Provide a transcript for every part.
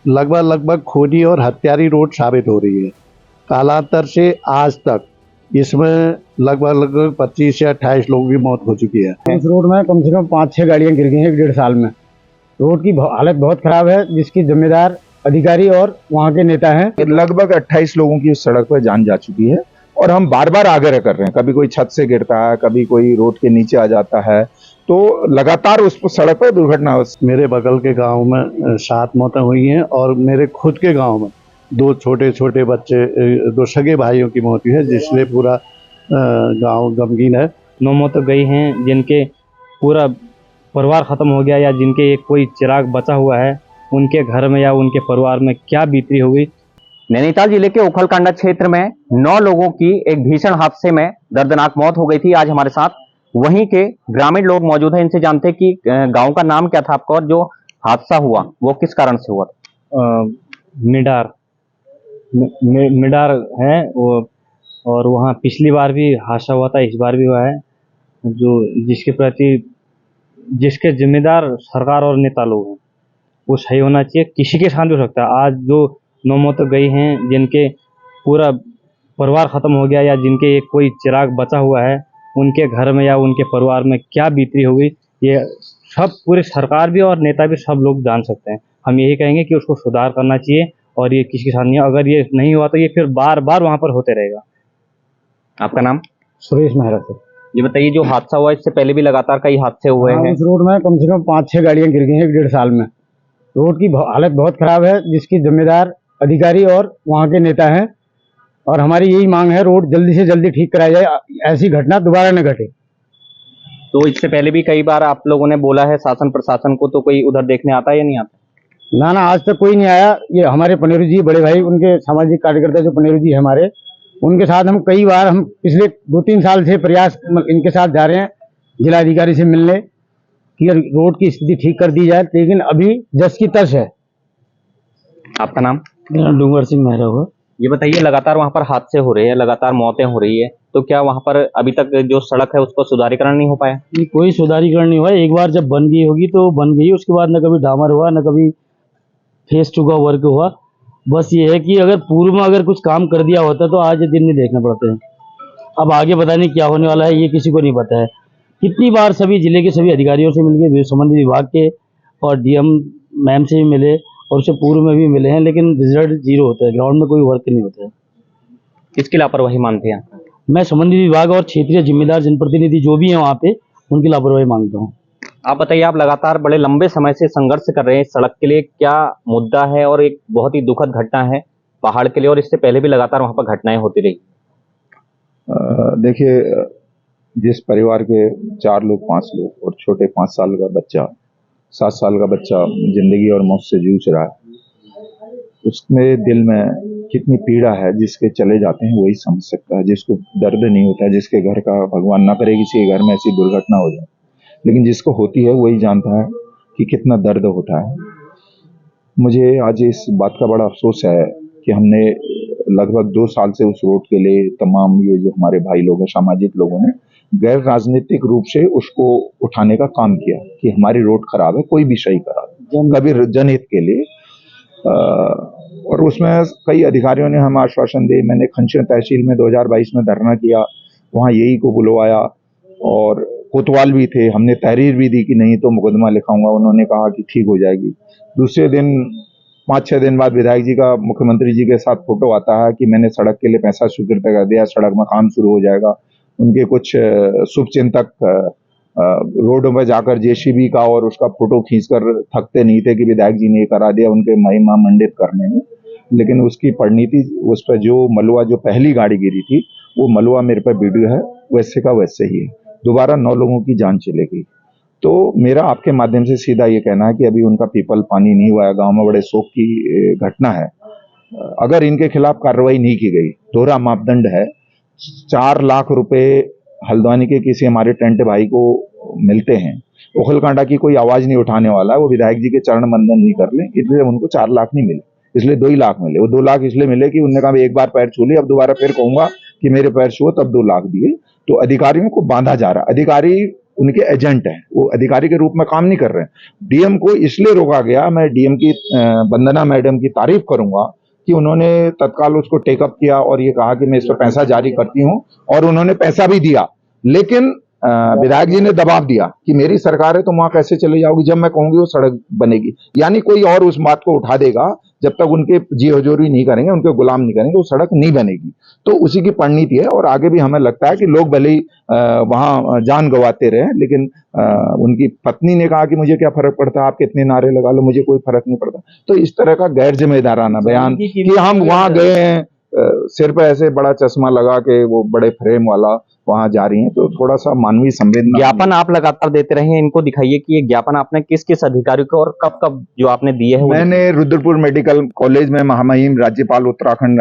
लगभग लगभग खूनी और हत्यारी रोड साबित हो रही है। कालांतर से आज तक इसमें लगभग लगभग 25 या 28 लोगों की मौत हो चुकी है। इस रोड में कम से कम 5-6 गाड़ियां गिर गई हैं 1-1.5 साल में। रोड की हालत बहुत खराब है, जिसकी जिम्मेदार अधिकारी और वहाँ के नेता हैं। लगभग 28 लोगों की उस सड़क पर जान जा चुकी है और हम बार बार आग्रह कर रहे हैं। कभी कोई छत से गिरता है, कभी कोई रोड के नीचे आ जाता है, तो लगातार उस सड़क पर दुर्घटना हो। मेरे बगल के गांव में 7 मौतें हुई हैं और मेरे खुद के गांव में 2 छोटे छोटे बच्चे, 2 सगे भाइयों की मौत हुई है, जिससे पूरा गांव गमगीन है। 9 मौतें गई हैं, जिनके पूरा परिवार ख़त्म हो गया या जिनके एक कोई चिराग बचा हुआ है, उनके घर में या उनके परिवार में क्या बीती होगी। नैनीताल जिले के उखलकांडा क्षेत्र में 9 लोगों की एक भीषण हादसे में दर्दनाक मौत हो गई थी। आज हमारे साथ वहीं के ग्रामीण लोग मौजूद हैं, इनसे जानते हैं कि गांव का नाम क्या था आपका और जो हादसा हुआ वो किस कारण से हुआ था। मिडार है वो, और वहाँ पिछली बार भी हादसा हुआ था, इस बार भी हुआ है। जो जिसके जिम्मेदार सरकार और नेता लोग हैं, वो सही होना चाहिए। किसी के साथ भी हो सकता है। आज जो 9 मौतें गई हैं, जिनके पूरा परिवार ख़त्म हो गया या जिनके एक कोई चिराग बचा हुआ है, उनके घर में या उनके परिवार में क्या बीती होगी, ये सब पूरी सरकार भी और नेता भी सब लोग जान सकते हैं। हम यही कहेंगे कि उसको सुधार करना चाहिए और ये किसी के साथ नहीं। अगर ये नहीं हुआ तो ये फिर बार बार वहाँ पर होते रहेगा। आपका नाम? सुरेश मेहरा से। ये बताइए, जो हादसा हुआ इससे पहले भी लगातार कई हादसे हुए हैं। इस रोड में कम से कम 5-6 गाड़ियां गिर गई हैं 1-1.5 साल में। रोड की हालत बहुत खराब है, जिसकी जिम्मेदार अधिकारी और वहाँ के नेता हैं। और हमारी यही मांग है, रोड जल्दी से जल्दी ठीक कराई जाए, ऐसी घटना दोबारा न घटे। तो इससे पहले भी कई बार आप लोगों ने बोला है शासन प्रशासन को, तो कोई उधर देखने आता है या नहीं आता? ना आज तक कोई नहीं आया। ये हमारे पनेरू जी बड़े भाई, उनके सामाजिक कार्यकर्ता जो पनेरू जी है हमारे, उनके साथ हम कई बार, हम पिछले 2-3 साल से प्रयास इनके साथ जा रहे हैं जिलाधिकारी से मिलने कि रोड की स्थिति ठीक कर दी जाए, लेकिन अभी जस की तस है। आपका नाम? मेरा डूंगर सिंह मेहरा हुआ। ये बताइए, लगातार वहाँ पर हादसे हो रहे हैं, लगातार मौतें हो रही है, तो क्या वहाँ पर अभी तक जो सड़क है उसको सुधारीकरण नहीं हो पाया? कोई सुधारीकरण नहीं हुआ। एक बार जब बन गई होगी तो बन गई, उसके बाद न कभी डामर हुआ, न कभी फेस टू का वर्क हुआ। बस ये है कि अगर पूर्व में अगर कुछ काम कर दिया होता तो आज ये दिन नहीं देखने पड़ते हैं। अब आगे पता नहीं क्या होने वाला है, ये किसी को नहीं पता है। कितनी बार सभी जिले के सभी अधिकारियों से मिलके, संबंधित विभाग के और डीएम मैम से भी मिले और उससे पूर्व में भी मिले हैं, लेकिन रिजल्ट 0 होता है। ग्राउंड में कोई वर्क नहीं होता है। किसकी लापरवाही मानते हैं? मैं संबंधित विभाग और क्षेत्रीय जिम्मेदार जनप्रतिनिधि जो भी हैं वहाँ पे, उनकी लापरवाही मांगता हूँ। आप बताइए, आप लगातार बड़े लंबे समय से संघर्ष कर रहे हैं इस सड़क के लिए, क्या मुद्दा है? और एक बहुत ही दुखद घटना है पहाड़ के लिए, और इससे पहले भी लगातार वहां पर घटनाएं होती रही। देखिए, जिस परिवार के 4 लोग 5 लोग और छोटे 5 साल का बच्चा, 7 साल का बच्चा जिंदगी और मौत से जूझ रहा है, उसमें दिल में कितनी पीड़ा है। जिसके चले जाते हैं वही समझ सकता है, जिसको दर्द नहीं होता है, जिसके घर का, भगवान ना करे किसी के घर में ऐसी दुर्घटना हो जाए, लेकिन जिसको होती है वही जानता है कि कितना दर्द होता है। मुझे आज इस बात का बड़ा अफसोस है कि हमने लगभग 2 साल से उस रोड के लिए तमाम ये जो हमारे भाई लोग हैं, सामाजिक लोगों ने गैर राजनीतिक रूप से उसको उठाने का काम किया कि हमारी रोड खराब है, कोई भी सही करा दे, कभी जनहित के लिए। और उसमें कई अधिकारियों ने हमें आश्वासन दिए। मैंने खंचन तहसील में 2022 में धरना किया, वहाँ यही को बुलवाया और कोतवाल भी थे। हमने तहरीर भी दी कि नहीं तो मुकदमा लिखाऊंगा, उन्होंने कहा कि ठीक हो जाएगी। दूसरे दिन 5-6 दिन बाद विधायक जी का मुख्यमंत्री जी के साथ फोटो आता है कि मैंने सड़क के लिए पैसा स्वीकृत कर दिया, सड़क में काम शुरू हो जाएगा। उनके कुछ शुभचिंतक रोडों में जाकर जेसीबी का और उसका फोटो खींचकर थकते नहीं थे कि विधायक जी ने ये करा दिया, उनके महिमा मंडित करने में। लेकिन उसकी परिणति, उस पर जो मलुआ, जो पहली गाड़ी गिरी थी, वो मलुआ मेरे पर वीडियो है, वैसे का वैसे ही है। दोबारा 9 लोगों की जान चलेगी। तो मेरा आपके माध्यम से सीधा ये कहना है कि अभी उनका पीपल पानी नहीं हुआ है, गांव में बड़े शोक की घटना है। अगर इनके खिलाफ कार्रवाई नहीं की गई, दोहरा मापदंड है, 4 लाख रुपए हल्द्वानी के किसी हमारे टेंट भाई को मिलते हैं, उखलकांडा की कोई आवाज नहीं उठाने वाला है, वो विधायक जी के चरण बंदन नहीं कर ले, इसलिए उनको 4 लाख नहीं मिले, इसलिए 2 ही लाख मिले। वो 2 लाख इसलिए मिले कि उन्होंने कहा एक बार पैर छू लिया, अब दोबारा फिर कहूंगा कि मेरे पैर छुओ, तब 2 लाख दिए। तो अधिकारियों को बांधा जा रहा है। अधिकारी उनके एजेंट हैं, वो अधिकारी के रूप में काम नहीं कर रहे हैं। डीएम को इसलिए रोका गया, मैं डीएम की वंदना मैडम की तारीफ करूंगा कि उन्होंने तत्काल उसको टेकअप किया और ये कहा कि मैं इस पर पैसा जारी करती हूं, और उन्होंने पैसा भी दिया। लेकिन विधायक जी ने दबाव दिया कि मेरी सरकार है, तुम वहां कैसे चले जाओगी, जब मैं कहूंगी वो सड़क बनेगी। यानी कोई और उस बात को उठा देगा, जब तक उनके जी हजूरी नहीं करेंगे, उनके गुलाम नहीं करेंगे, वो सड़क नहीं बनेगी। तो उसी की परिणति है। और आगे भी हमें लगता है कि लोग भले ही वहां जान गंवाते रहे, लेकिन उनकी पत्नी ने कहा कि मुझे क्या फर्क पड़ता, आप कितने नारे लगा लो, मुझे कोई फर्क नहीं पड़ता। तो इस तरह का गैर जिम्मेदाराना बयान कि हम वहां गए हैं, सिर पे ऐसे बड़ा चश्मा लगा के, वो बड़े फ्रेम वाला वहां जा रही हैं, तो थोड़ा सा मानवीय संवेदना। ज्ञापन आप लगातार देते रहे हैं, इनको दिखाइए कि ये ज्ञापन आपने किस किस अधिकारी को और कब कब जो आपने दिए हैं। मैंने रुद्रपुर मेडिकल कॉलेज में महामहिम राज्यपाल उत्तराखंड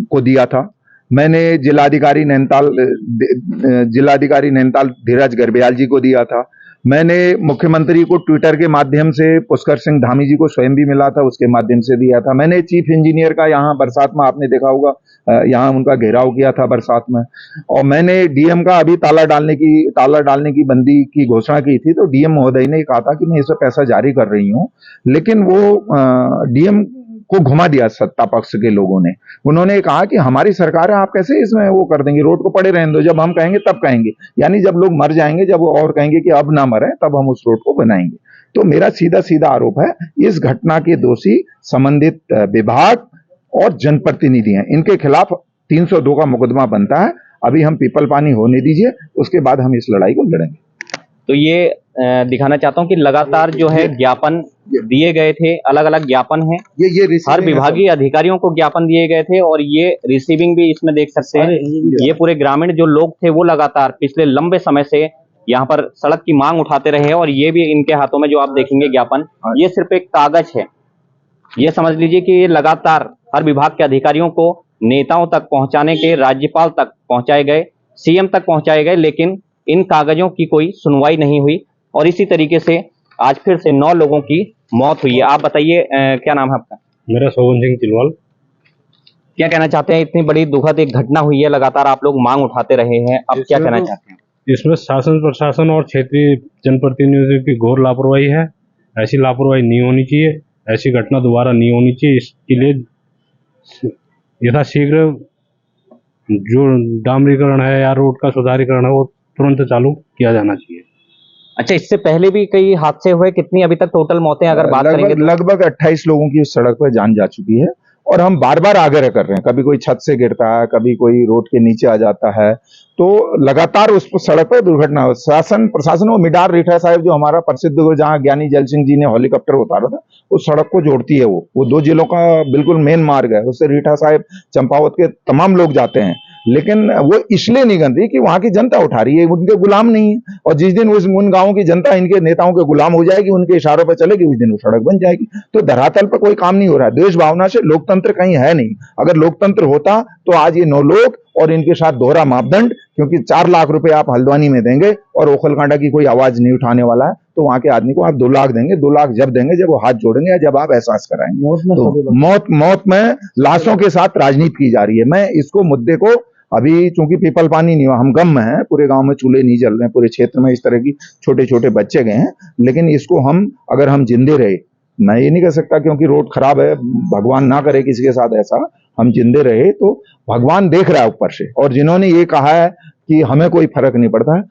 को दिया था। मैंने जिलाधिकारी नैनीताल धीरज गर्ब्याल जी को दिया था। मैंने मुख्यमंत्री को ट्विटर के माध्यम से, पुष्कर सिंह धामी जी को स्वयं भी मिला था, उसके माध्यम से दिया था। मैंने चीफ इंजीनियर का यहाँ बरसात में, आपने देखा होगा, यहाँ उनका घेराव किया था बरसात में। और मैंने डीएम का अभी ताला डालने की बंदी की घोषणा की थी, तो डीएम महोदय ने कहा था कि मैं इस पर पैसा जारी कर रही हूँ, लेकिन वो डीएम को घुमा दिया सत्ता पक्ष के लोगों ने। उन्होंने कहा कि हमारी सरकार है, आप कैसे इसमें वो कर देंगे, रोड को पड़े रहने दो, जब हम कहेंगे तब कहेंगे। यानी जब लोग मर जाएंगे, जब वो और कहेंगे कि अब ना मरे, तब हम उस रोड को बनाएंगे। तो मेरा सीधा सीधा आरोप है, इस घटना के दोषी संबंधित विभाग और जनप्रतिनिधि हैं। इनके खिलाफ 302 का मुकदमा बनता है। अभी हम पीपल पानी होने दीजिए, उसके बाद हम इस लड़ाई को लड़ेंगे। तो ये दिखाना चाहता हूँ कि लगातार जो है ज्ञापन दिए गए थे, अलग अलग ज्ञापन हैं, ये हर विभागीय अधिकारियों को ज्ञापन दिए गए थे, और ये रिसीविंग भी इसमें देख सकते हैं। ये पूरे ग्रामीण जो लोग थे वो लगातार पिछले लंबे समय से यहाँ पर सड़क की मांग उठाते रहे, और ये भी इनके हाथों में जो आप देखेंगे ज्ञापन, ये सिर्फ एक कागज है। ये समझ लीजिए कि ये लगातार हर विभाग के अधिकारियों को, नेताओं तक पहुंचाने के, राज्यपाल तक पहुंचाए गए, सीएम तक पहुंचाए गए, लेकिन इन कागजों की कोई सुनवाई नहीं हुई। और इसी तरीके से आज फिर से 9 लोगों की मौत हुई है। आप बताइए, क्या नाम है आपका? मेरा शोभन सिंह चिलवाल। क्या कहना चाहते हैं? इतनी बड़ी दुखद एक घटना हुई है, लगातार आप लोग मांग उठाते रहे हैं, अब क्या कहना चाहते हैं? इसमें शासन प्रशासन और क्षेत्रीय जनप्रतिनिधियों की घोर लापरवाही है। ऐसी लापरवाही नहीं होनी चाहिए, ऐसी घटना दोबारा नहीं होनी चाहिए। इसके लिए यथाशीघ्र जो डामरीकरण है या रोड का सुधारीकरण है, वो तुरंत चालू किया जाना चाहिए। अच्छा, इससे पहले भी कई हादसे हुए, कितनी अभी तक टोटल मौतें अगर बात करेंगे तो? लगभग 28 लोगों की उस सड़क पर जान जा चुकी है, और हम बार बार आग्रह कर रहे हैं। कभी कोई छत से गिरता है, कभी कोई रोड के नीचे आ जाता है, तो लगातार उस सड़क पर दुर्घटना हो। शासन प्रशासन, वो मिडार रीठा साहिब जो हमारा प्रसिद्ध, जहाँ ज्ञानी जल सिंह जी ने हेलीकॉप्टर उतारा था, उस सड़क को जोड़ती है। वो 2 जिलों का बिल्कुल मेन मार्ग है। उससे रीठा साहिब, चंपावत के तमाम लोग जाते हैं, लेकिन वो इसलिए नहीं बन रही कि वहां की जनता उठा रही है, उनके गुलाम नहीं है। और जिस दिन उन गांवों की जनता इनके नेताओं के गुलाम हो जाएगी, उनके इशारों पर चलेगी, उस दिन वो सड़क बन जाएगी। तो धरातल पर कोई काम नहीं हो रहा है। देश भावना से लोकतंत्र कहीं है नहीं। अगर लोकतंत्र होता तो आज ये 9 लोग और इनके साथ दोहरा मापदंड, क्योंकि 4 लाख रुपए आप हल्द्वानी में देंगे और ओखलकांडा की कोई आवाज नहीं उठाने वाला है, तो वहां के आदमी को आप 2 लाख देंगे। 2 लाख जब देंगे जब वो हाथ जोड़ेंगे या जब आप एहसास कराएंगे। तो मौत में लाशों के साथ राजनीति की जा रही है। मैं इसको मुद्दे को, अभी चूंकि पीपल पानी नहीं हुआ, हम गम में हैं, पूरे गांव में चूल्हे नहीं जल रहे हैं, पूरे क्षेत्र में इस तरह की छोटे छोटे बच्चे गए हैं, लेकिन इसको अगर हम जिंदे रहे, मैं ये नहीं कह सकता क्योंकि रोड खराब है, भगवान ना करे किसी के साथ ऐसा, हम जिंदे रहे तो भगवान देख रहा है ऊपर से। और जिन्होंने ये कहा है कि हमें कोई फर्क नहीं पड़ता है,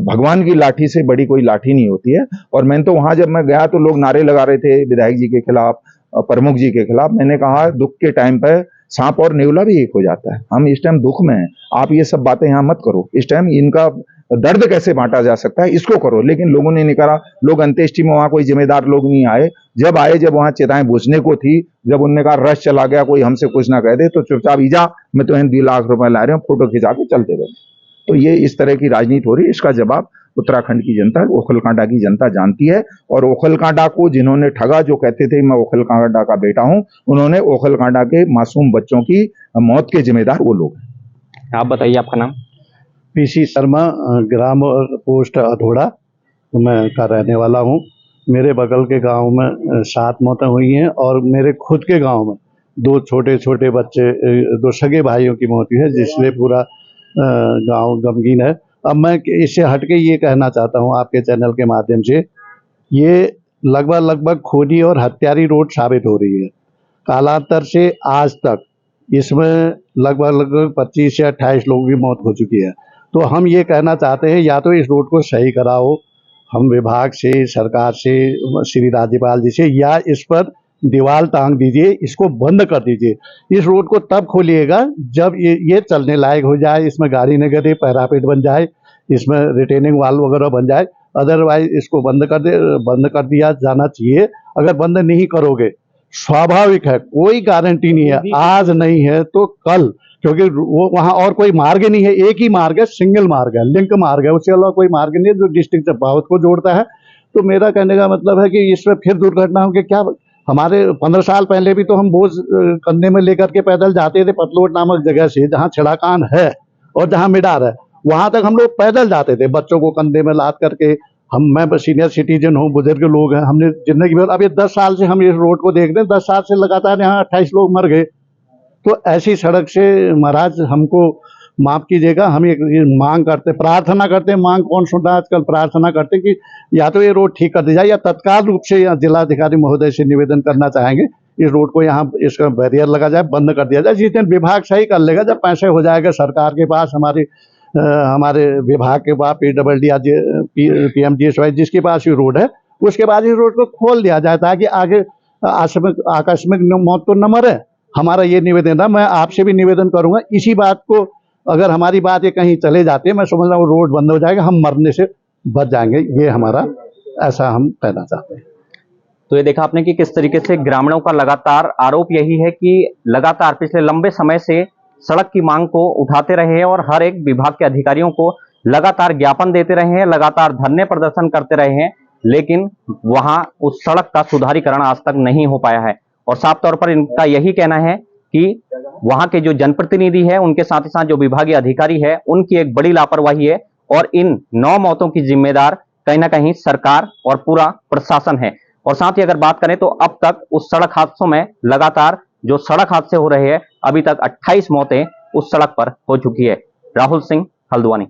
भगवान की लाठी से बड़ी कोई लाठी नहीं होती है। और मैंने तो वहां जब मैं गया तो लोग नारे लगा रहे थे विधायक जी के खिलाफ, प्रमुख जी के खिलाफ। मैंने कहा दुख के टाइम पर सांप और नेवला भी एक हो जाता है। हम इस टाइम दुख में हैं, आप ये सब बातें यहाँ मत करो। इस टाइम इनका दर्द कैसे बांटा जा सकता है, इसको करो। लेकिन लोगों ने नहीं करा। लोग अंत्येष्टि में, वहां कोई जिम्मेदार लोग नहीं आए। जब वहां चिताएं बुझने को थी, जब उनने कहा रश चला गया, कोई हमसे कुछ ना कह दे, तो चुपचाप ईजा, मैं तो 2 लाख रुपए ला रहे हूँ, फोटो खिंचा के चलते गए। तो ये इस तरह की राजनीति हो रही है। इसका जवाब उत्तराखंड की जनता, ओखलकांडा की जनता जानती है। और ओखलकांडा को जिन्होंने ठगा, जो कहते थे मैं ओखलकांडा का बेटा हूं, उन्होंने ओखलकांडा के मासूम बच्चों की मौत के जिम्मेदार वो लोग हैं। आप बताइए, आपका नाम? पीसी शर्मा, ग्राम पोस्ट अधोड़ा मैं का रहने वाला हूँ। मेरे बगल के गांव में 7 मौतें हुई हैं, और मेरे खुद के गांव में 2 छोटे छोटे बच्चे, 2 सगे भाइयों की मौत हुई है, जिससे पूरा गांव गमगीन है। अब मैं इससे हटके ये कहना चाहता हूँ आपके चैनल के माध्यम से, ये लगभग खूनी और हत्यारी रोड साबित हो रही है। कालांतर से आज तक इसमें लगभग 25 से 28 लोगों की मौत हो चुकी है। तो हम ये कहना चाहते हैं, या तो इस रोड को सही कराओ, हम विभाग से, सरकार से, श्री राज्यपाल जी से, या इस पर दीवार टांग दीजिए, इसको बंद कर दीजिए। इस रोड को तब खोलिएगा जब ये चलने लायक हो जाए, इसमें गाड़ी न गिरे, पैरापेट बन जाए, इसमें रिटेनिंग वाल वगैरह बन जाए। अदरवाइज इसको बंद कर दिया जाना चाहिए। अगर बंद नहीं करोगे, स्वाभाविक है, कोई गारंटी नहीं है, आज नहीं है तो कल, क्योंकि वो वहाँ और कोई मार्ग नहीं है, एक ही मार्ग है, सिंगल मार्ग है, लिंक मार्ग है, उसके अलावा कोई मार्ग नहीं है जो डिस्ट्रिक्ट चंपावत को जोड़ता है। तो मेरा कहने का मतलब है कि इसमें फिर दुर्घटना होगी क्या। हमारे 15 साल पहले भी तो हम बोझ कंधे में लेकर के पैदल जाते थे पतलोट नामक जगह से, जहाँ छिड़ाकान है और जहाँ मिडार है, वहां तक हम लोग पैदल जाते थे, बच्चों को कंधे में लाद करके। मैं सीनियर सिटीजन हूँ, बुजुर्ग लोग हैं, हमने जिंदगी भर, अब ये 10 साल से हम इस रोड को देख रहे हैं, 10 साल से लगातार यहाँ 28 लोग मर गए। तो ऐसी सड़क से महाराज हमको माफ कीजिएगा, हम एक मांग करते, प्रार्थना करते हैं, मांग कौन सुनता है आजकल, प्रार्थना करते हैं कि या तो ये रोड ठीक कर दी जाए, या तत्काल रूप से यहाँ जिलाधिकारी महोदय से निवेदन करना चाहेंगे, इस रोड को यहाँ इसका बैरियर लगा जाए, बंद कर दिया जाए। जिस दिन विभाग सही कर लेगा, जब पैसे हो जाएगा सरकार के पास, हमारे विभाग के पास, PMGSY जिसके पास ये रोड है, उसके बाद इस रोड को खोल दिया जाए, ताकि आगे आकस्मिक मौत तो न मरे। हमारा ये निवेदन है, मैं आपसे भी निवेदन करूंगा, इसी बात को अगर हमारी बात ये कहीं चले जाती है, मैं समझ रहा हूँ रोड बंद हो जाएगा, हम मरने से बच जाएंगे। ये हमारा, ऐसा हम कहना चाहते हैं। तो ये देखा आपने कि किस तरीके से ग्रामीणों का लगातार आरोप यही है कि लगातार पिछले लंबे समय से सड़क की मांग को उठाते रहे हैं और हर एक विभाग के अधिकारियों को लगातार ज्ञापन देते रहे हैं, लगातार धरने प्रदर्शन करते रहे हैं, लेकिन वहां उस सड़क का सुधारीकरण आज तक नहीं हो पाया है। और साफ तौर पर इनका यही कहना है कि वहां के जो जनप्रतिनिधि है, उनके साथ ही साथ जो विभागीय अधिकारी है, उनकी एक बड़ी लापरवाही है और इन 9 मौतों की जिम्मेदार कहीं ना कहीं सरकार और पूरा प्रशासन है। और साथ ही अगर बात करें तो अब तक उस सड़क हादसों में लगातार जो सड़क हादसे हो रहे हैं, अभी तक 28 मौतें उस सड़क पर हो चुकी है। राहुल सिंह, हल्द्वानी।